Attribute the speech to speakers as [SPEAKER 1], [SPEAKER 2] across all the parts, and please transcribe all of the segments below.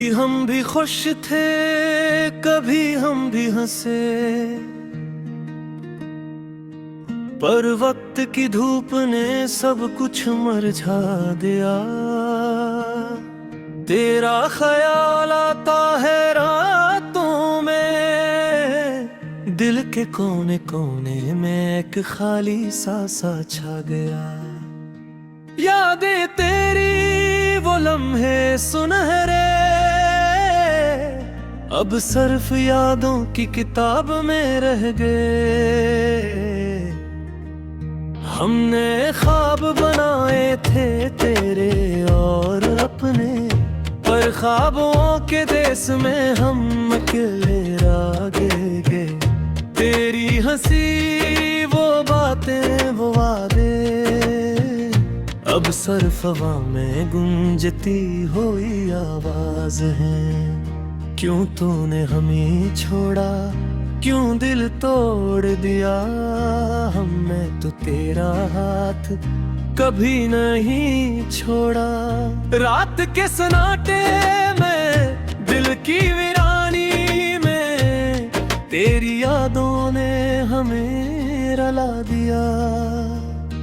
[SPEAKER 1] हम भी खुश थे, कभी हम भी हंसे, पर वक्त की धूप ने सब कुछ मरझा दिया। तेरा ख्याल आता है रातों में, दिल के कोने कोने में एक खाली सा छा गया। यादें तेरी वो लम्हे सुनहरे, अब सिर्फ यादों की किताब में रह गए। हमने ख्वाब बनाए थे तेरे और अपने, पर ख्वाबों के देश में हम अकेले रह गए। तेरी हंसी वो बातें वो वादे, अब सिर्फ हवा में गूंजती हुई आवाज है। क्यों तूने हमें छोड़ा, क्यों दिल तोड़ दिया हमने, तो तेरा हाथ कभी नहीं छोड़ा। रात के सन्नाटे में, दिल की वीरानी में, तेरी यादों ने हमें रुला दिया।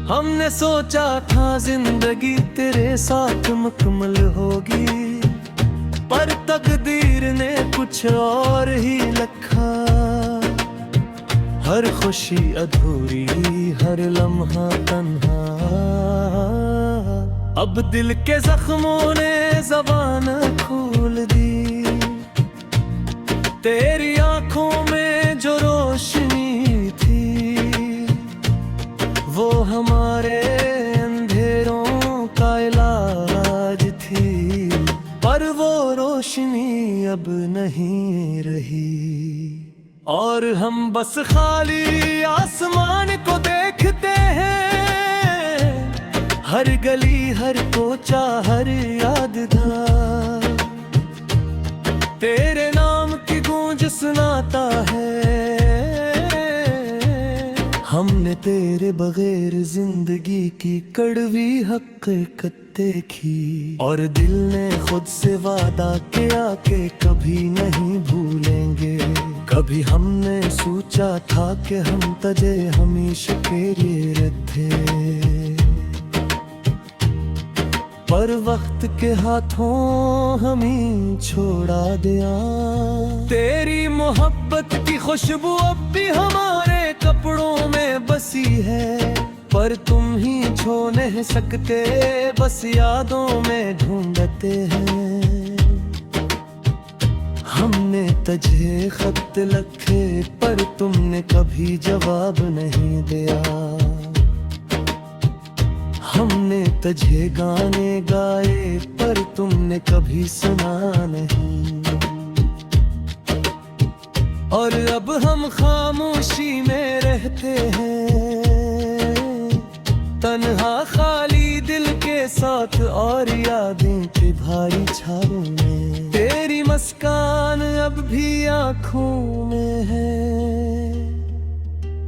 [SPEAKER 1] हमने सोचा था जिंदगी तेरे साथ मुकम्मल होगी, पर तकदीर ने कुछ और ही लिखा। हर खुशी अधूरी, हर लम्हा तन्हा, अब दिल के जख्मों ने ज़बान खोल दी। तेरी आंखों में जो रोशनी थी, वो हमारे अंधेरों का इलाज थी, पर वो रोशनी अब नहीं रही। और हम बस खाली आसमान को देखते हैं, हर गली हर कोचा हर यादगार तेरे नाम की गूंज सुनाता है। हमने तेरे बगैर जिंदगी की कड़वी हकीकत देखी, और दिल ने खुद से वादा किया कि कभी नहीं भूलेंगे। कभी हमने सोचा था कि हम तुझे हमेशा के लिए थे, पर वक्त के हाथों हमें छोड़ा दिया। तेरी मोहब्बत की खुशबू अब भी हमारे कपड़ों में बसी है, पर तुम ही छू नहीं सकते, बस यादों में ढूंढते हैं। हमने तुझे खत लिखे, पर तुमने कभी जवाब नहीं दिया। हमने तुझे गाने गाए, पर तुमने कभी सुना नहीं। और अब हम खामोशी में रहते हैं, तन्हा खाली दिल के साथ, और यादें के भारी छालों में। तेरी मुस्कान अब भी आँखों में है,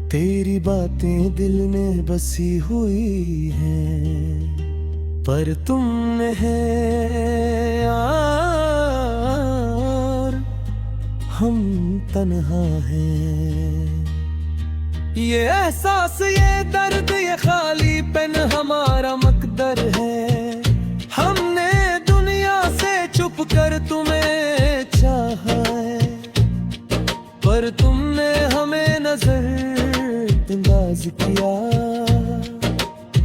[SPEAKER 1] तेरी बातें दिल में बसी हुई हैं, पर तुम है और हम तन्हा हैं। ये एहसास ये दर्द ये खालीपन हमारा मकदर है। हमने दुनिया से छुप कर तुम्हें चाहा है, पर तुमने हमें नजरअंदाज किया।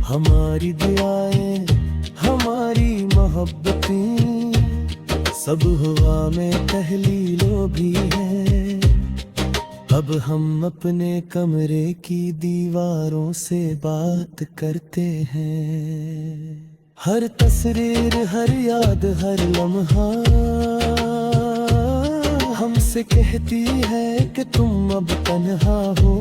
[SPEAKER 1] हमारी दुआएं हमारी मोहब्बतें सब हवा में तहलीलों भी है। अब हम अपने कमरे की दीवारों से बात करते हैं। हर तस्वीर हर याद हर लम्हा हमसे कहती है कि तुम अब तन्हा हो,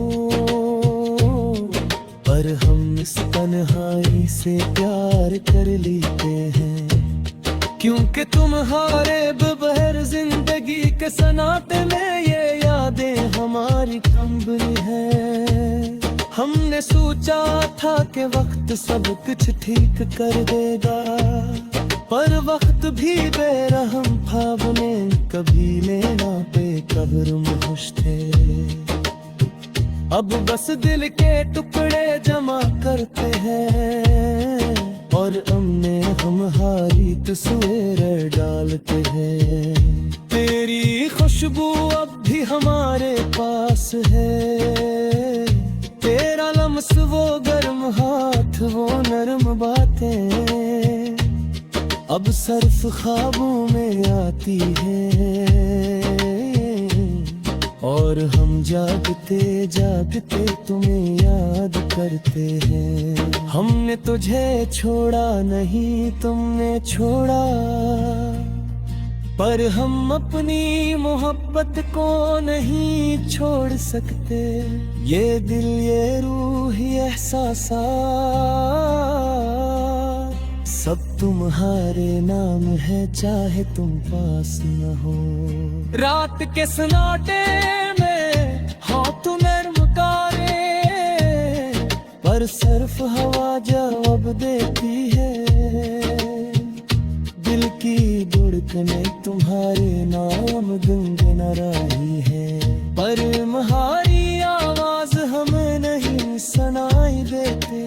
[SPEAKER 1] पर हम इस तन्हाई से प्यार कर लेते हैं, क्योंकि तुम्हारे बगैर जिंदगी के सन्नाटे में ये यादें हमारी कंबनी है। हमने सोचा था कि वक्त सब कुछ ठीक कर देगा, पर वक्त भी बेरहम था बने, कभी लेना बेकब्र मुहुश थे। अब बस दिल के टुकड़े जमा करते हैं और अमने हमारी तस्वीरें डालते हैं। तेरी खुशबू अब भी हमारे पास है, तेरा लम्स वो गर्म हाथ वो नरम बातें अब सर्फ ख्वाबों में आती है। और हम जागते जागते तुम्हें याद करते हैं। हमने तुझे छोड़ा नहीं तुमने छोड़ा, पर हम अपनी मोहब्बत को नहीं छोड़ सकते। ये दिल ये रूह ये एहसासात सब तुम्हारे नाम है, चाहे तुम पास न हो। रात के सन्नाटे में हाथ नर्म कारे, पर सिर्फ हवा जवाब देती है। दिल की धड़कनें तुम्हारे नाम गुनगुना रही है, पर तुम्हारी आवाज हमें नहीं सुनाई देते।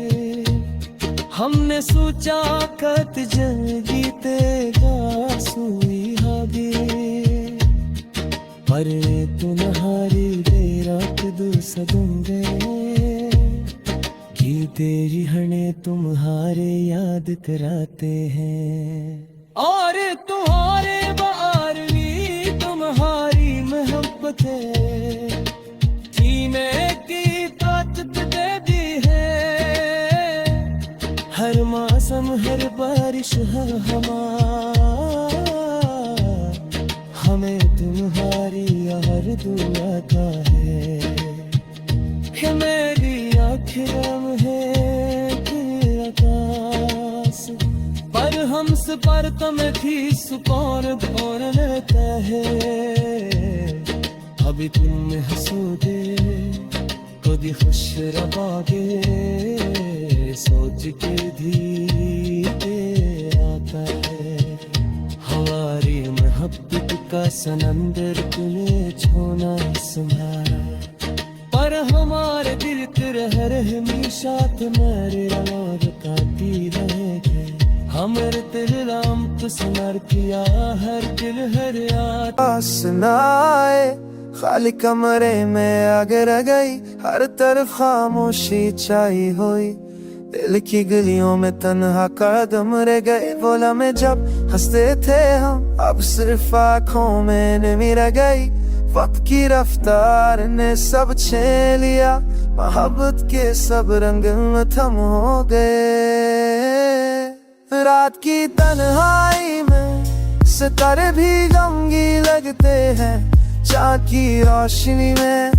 [SPEAKER 1] हमने सोचा कत जल्दी तेगा सुई हागे, पर तुम्हारी बेरात दुसदुंगे की तेरी हने तुम्हारे याद कराते हैं। और तुम्हारे बारवी तुम्हारी मोहब्बतें जीने की ताकत दे दी है। हर मौसम हर बारिश हर हवा हमें तुम्हारी हर दुआ का है। मेरी आखिरम है आकाश, पर हमसे पर तम थी सुकौर भोर लेता है। अभी तुम हंसोगे खुद खुश रहोगे, सोच के धीरे आता है। हमारी मोहब्बत का सनंदर तुम्हें छोना संभाला, पर हमारे दिल तेरे हमेशा तुम्हारे और काटी रहेंगे। हमारे दिल राम तो सुनर किया हर दिल हर याद
[SPEAKER 2] आसनाए खाली कमरे में आग रह गई, हर तरफ खामोशी छाई हुई। दिल की गलियों में तन्हा कदम रह गए, बोला मैं जब हंसते थे हम अब सिर्फ आँखों में नमी रह गई। वक्त की रफ्तार ने सब छीन लिया, मोहब्बत के सब रंग थम हो गए। रात की तन्हाई में सितारे भी गमगी लगते हैं, चाँद की रोशनी में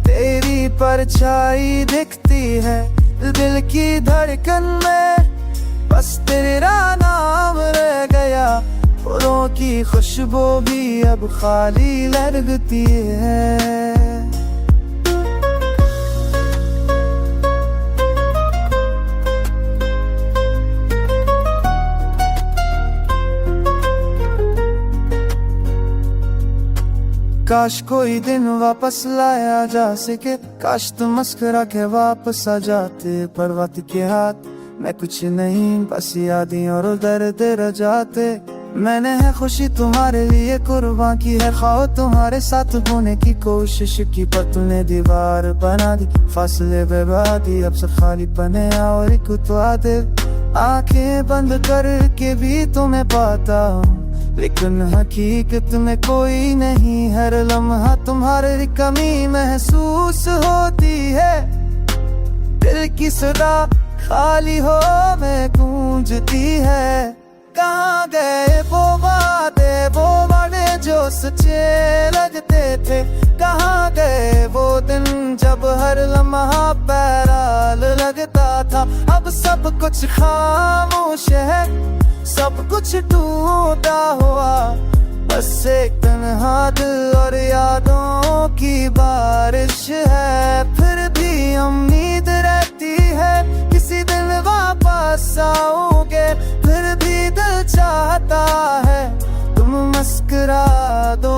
[SPEAKER 2] तेरी परछाई दिखती है। दिल की धड़कन में बस तेरा नाम रह गया, फूलों की खुशबू भी अब खाली लगती है। काश कोई दिन वापस लाया जा सके, काश तुम मुस्कुरा के वापस आ जाते। पर वक्त के हाथ में कुछ नहीं, बस यादें और दर्द रह जाते। मैंने है खुशी तुम्हारे लिए कुर्बान की है, खाओ तुम्हारे साथ होने की कोशिश की, पर तूने दीवार बना दी। फासले बर्बादी अब सब खाली बने और एक दे, आंखें बंद करके भी तुम्हें पाता हूँ, लेकिन हकीकत में कोई नहीं। हर लम्हा तुम्हारी कमी महसूस होती है, दिल की सदा खाली हो में गूंजती है। कहाँ गए वो वादे वो वादे जो सच्चे लगते थे, कहाँ गए वो दिन जब हर लम्हा पैराल लगता था। अब सब कुछ खामोश है, सब कुछ टूटा हुआ, बस एक तन्हा दिल और यादों की बारिश है। फिर भी उम्मीद रहती है किसी दिन वापस पास आओगे, फिर भी दिल चाहता है तुम मुस्कुरा दो।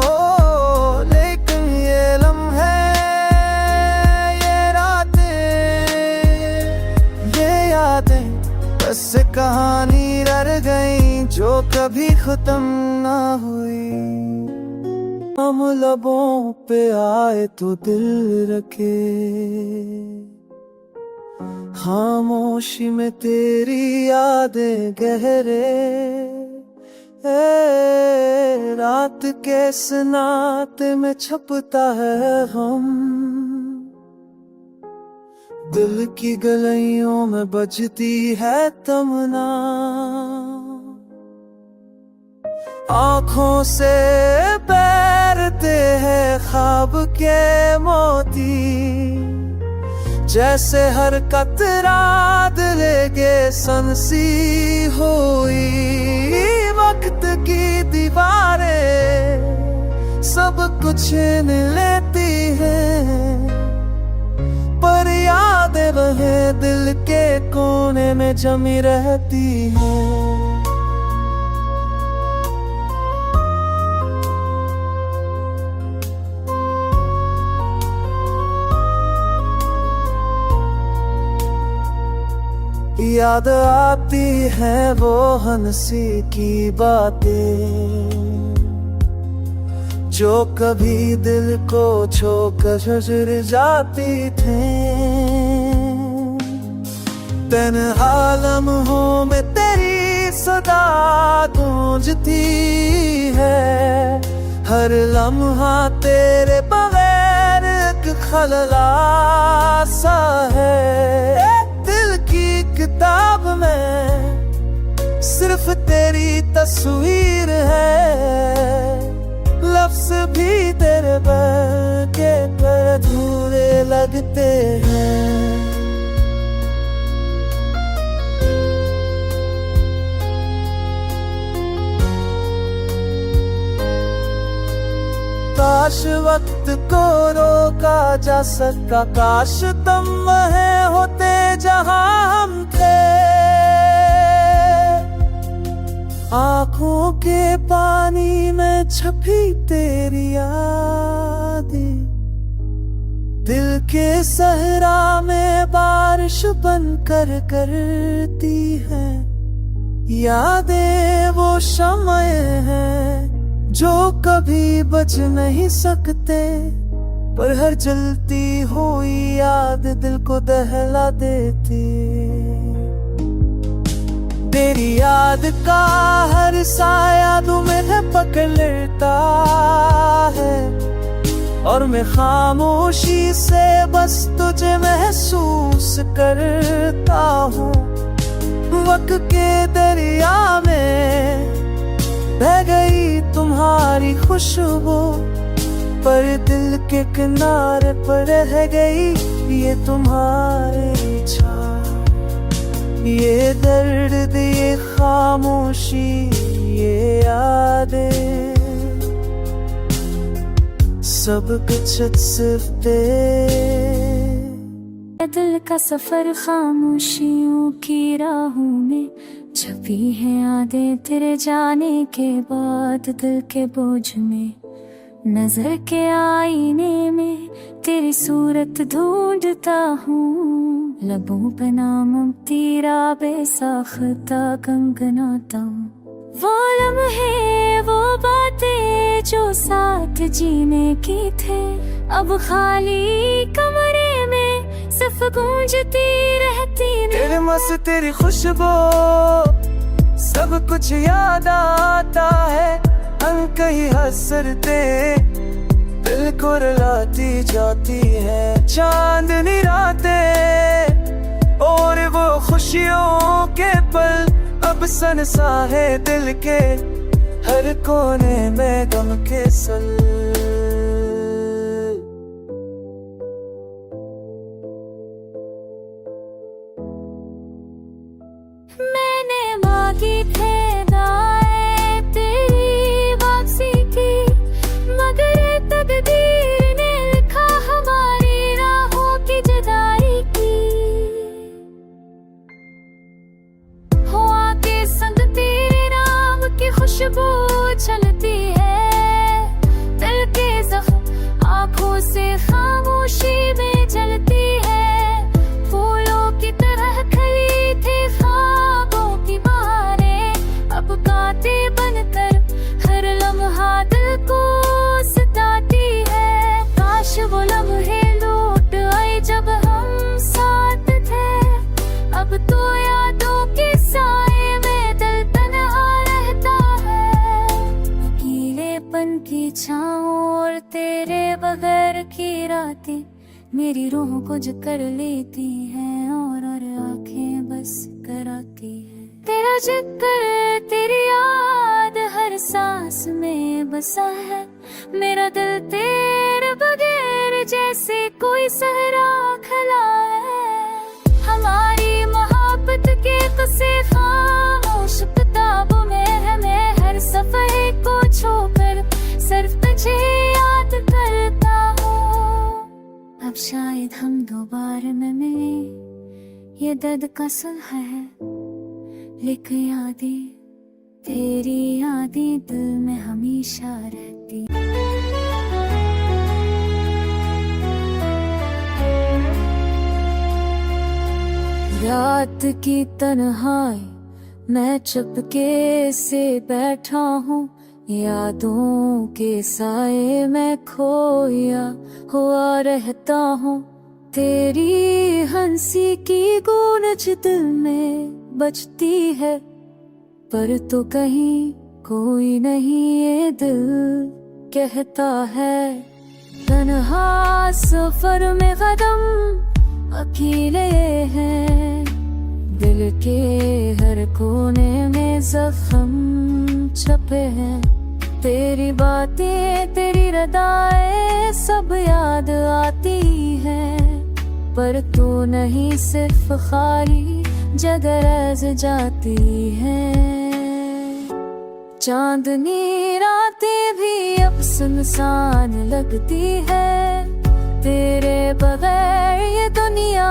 [SPEAKER 2] लेकिन ये लम्हे, ये रातें, ये यादें बस कहानी रह गई जो कभी खत्म ना हुई। हम लबों पे आए तो दिल रखे, खामोशी में तेरी यादें गहरे। रात के सन्नाटे में छपता है हम, दिल की गलियों में बजती है तमन्ना। आँखों से तैरते हैं ख्वाब के मोती, जैसे हर कतरा दिल के संसी हुई। वक्त की दीवारें सब कुछ छीन लेती हैं, पर यादें वह दिल के कोने में जमी रहती हैं। याद आती है वो हंसी की बातें, जो कभी दिल को छोकर गुजर जाती थी। तन्हा लम्हों में तेरी सदा गूंजती है, हर लम्हा तेरे बगैर एक खलला सा है। किताब में सिर्फ तेरी तस्वीर है, लफ्ज भी तेरे बन के पर अधूरे लगते हैं। काश वक्त को रोका जा सका, काश तुम वहीं होते जहां हम थे। आँखों के पानी में छपी तेरी यादें, दिल के सहरा में बारिश बनकर करती है। यादें वो शम्ए हैं जो कभी बच नहीं सकते, पर हर जलती हुई याद दिल को दहला देती। तेरी याद का हर साया तुम्हें पकड़ लेता है, और मैं खामोशी से बस तुझे महसूस करता हूँ। वक्त के दरिया में बह गई तुम्हारी खुशबू, पर दिल के किनारे पर रह गई ये तुम्हारी छाप। ये दर्द, ये खामोशी, ये यादें, सब कुछ सिर्फ
[SPEAKER 3] दिल का सफर खामोशियों की राहों में छपी है यादें तेरे जाने के बाद। दिल के बोझ में नजर के आईने में तेरी सूरत ढूंढता हूँ। लबों पे नाम तेरा बेसाख्ता गनगनाता हूँ। वो लम्हे, वो बातें जो साथ जीने की थे, अब खाली कमरे में सिर्फ गूंजती रहती।
[SPEAKER 2] तेरे मस्त तेरी खुशबू सब कुछ याद आता है, अनकही हसरते दिल को रुलाती जाती है। चांदनी रातें और वो खुशियों के पल अब सनसा है दिल के हर कोने में गम के सल।
[SPEAKER 3] मैंने मांगी थे दाएं तेरी वापसी की, मगर तकदीर ने लिखा हमारी राहों की जुदाई की। बन की छाँव और तेरे बगैर की रातें मेरी रूह को जो कर लेती हैं और आंखें बस कराती है। तेरा जिक्र तेरी याद हर सांस में बसा है, मेरा दिल तेरे बगैर जैसे कोई सहरा खला है। हमारी मोहब्बत के किस्से खामोश किताबों में है, मैं हर सफ़े को छोकर सिर्फ तुझे याद करता हूँ। अब शायद हम दोबारा न मिले, ये दर्द का सुलह है, लेकिन यादें तेरी यादें दिल में हमेशा रहती। रात की तन्हाई मैं चुपके से बैठा हूँ, यादों के साए में खोया हुआ रहता हूँ। तेरी हंसी की गूंज दिल में बजती है, पर तो कहीं कोई नहीं ये दिल कहता है। तन्हा सफर में कदम अकेले हैं, दिल के हर कोने में जख्म छपे हैं। तेरी बातें तेरी रदाएं सब याद आती हैं, पर तू नहीं सिर्फ खाली जगह रह जाती हैं। चांदनी रातें भी अब सुनसान लगती है, तेरे बगैर ये दुनिया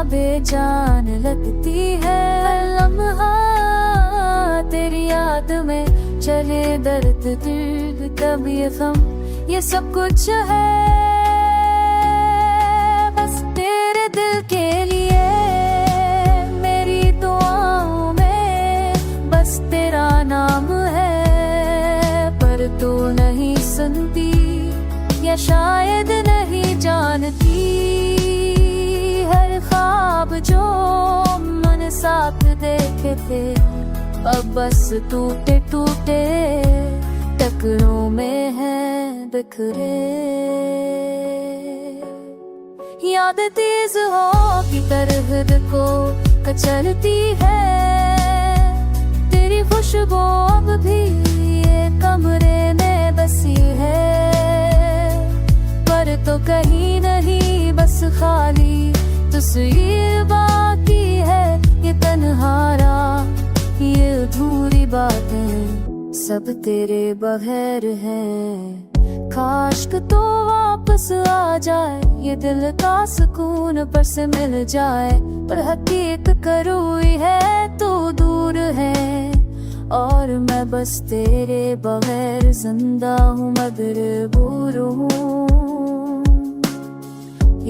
[SPEAKER 3] बेजान लगती है। लम्हा तेरी याद में चले दर्द दिल तब ये गम ये सब कुछ है, बस तेरे दिल के लिए मेरी दुआओं में बस तेरा नाम है। पर तू नहीं सुनती या शायद नहीं जानती, हर ख्वाब जो मन साथ देखे थे अब बस टूटे टूटे टुकड़ों में है बिखरे। याद तेज हो की तरह दिल को कचलती है, तेरी खुशबू अब भी ये कमरे में बसी है, पर तो कहीं नहीं बस खाली तस्वीर बाकी है। ये तन्हारा ये अधूरी बातें सब तेरे बगैर हैं। काश तो वापस आ जाए ये दिल का सुकून पर से मिल जाए, पर हकीकत करूई है तू दूर है और मैं बस तेरे बगैर जिंदा हूँ मजबूर हूँ।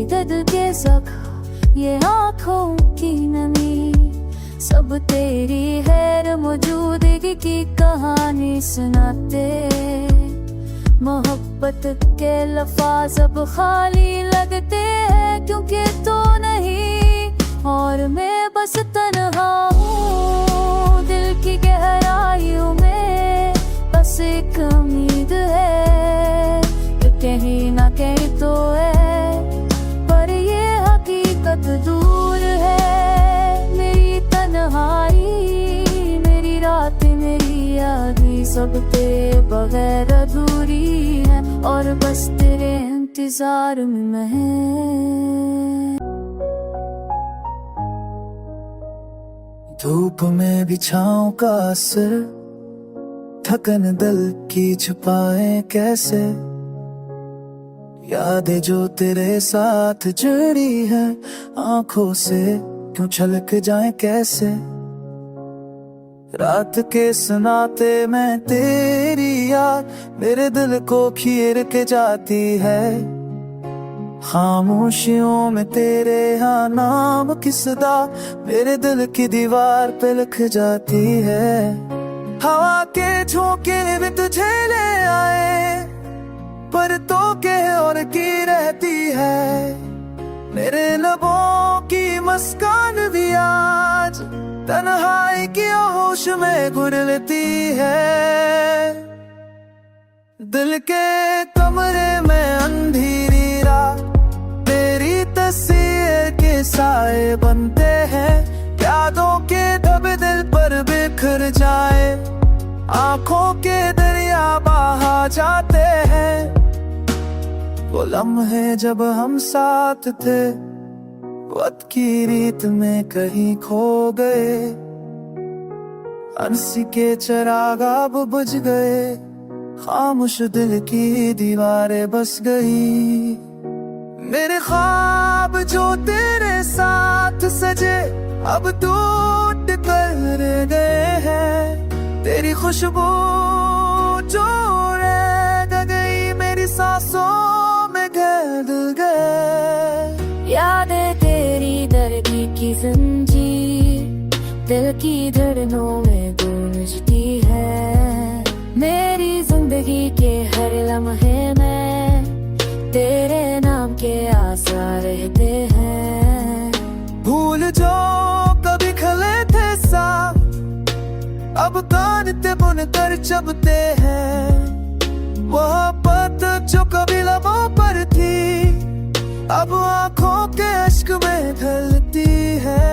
[SPEAKER 3] दर्द के जख्म ये आँखों की नमी सब तेरी हैर मौजूदगी की कहानी सुनाते। मोहब्बत के लफ्ज़ अब खाली लगते हैं, क्योंकि तो नहीं और मैं बस तन्हा हूँ। दिल की गहराइयों में बस एक उम्मीद है कि कहीं ना कहीं तो है, पर ये हकीकत दूर है। मेरी तन्हाई मेरी रातें मेरी यादें सब तेरे बगैर अधूरी है और बस तेरे इंतजार में मैं।
[SPEAKER 2] धूप में भी छाँव का असर थकन दिल की छुपाए कैसे, यादें जो तेरे साथ जुड़ी है आंखों से क्यों छलक जाए कैसे। रात के सुनाते मैं तेरी याद मेरे दिल को खीर के जाती है। खामोशियों में तेरे यहाँ नाम किसदा मेरे दिल की दीवार पे लिख जाती है। हवा के झोंके भी तुझे ले आए, पर तो के और की रहती है। मेरे लबों की मुस्कान भी आज तन्हाई की होश में घुल लेती है। दिल के कमरे में अंधेरी रात, तेरी तस्वीर के साए बनते हैं, यादों के धब्बे दिल पर बिखर जाए, आंखों के दरिया बहा जाते हैं। वो लम्हे जब हम साथ थे, वक्त की रीत में कहीं खो गए, अनसी के चिराग अब बुझ गए, खामोश दिल की दीवारें बस गई। मेरे ख्वाब जो तेरे साथ सजे अब टूट कर गए हैं, तेरी खुशबू जो रह गई मेरी सांसों में घुल गए।
[SPEAKER 3] यादें तेरी दर्द की जंजीर दिल की धड़कनों में गूंजती है, मेरी जिंदगी के हर लम्हे में तेरे नाम के आसार रहते हैं।
[SPEAKER 2] भूल जो कभी खले थे साथ, अब तानते बुनकर चबते हैं, वह पत जो कभी लबों पर थी, अब आंखों के अश्क में ढलती है।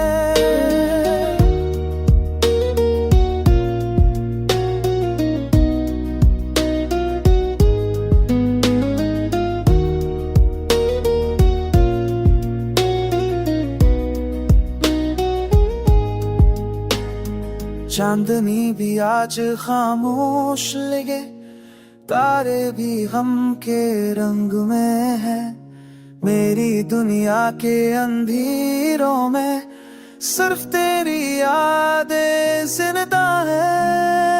[SPEAKER 2] चांदनी भी आज खामोश लगे, तारे भी हम के रंग में है, मेरी दुनिया के अंधेरों में सिर्फ तेरी यादें जिंदा है।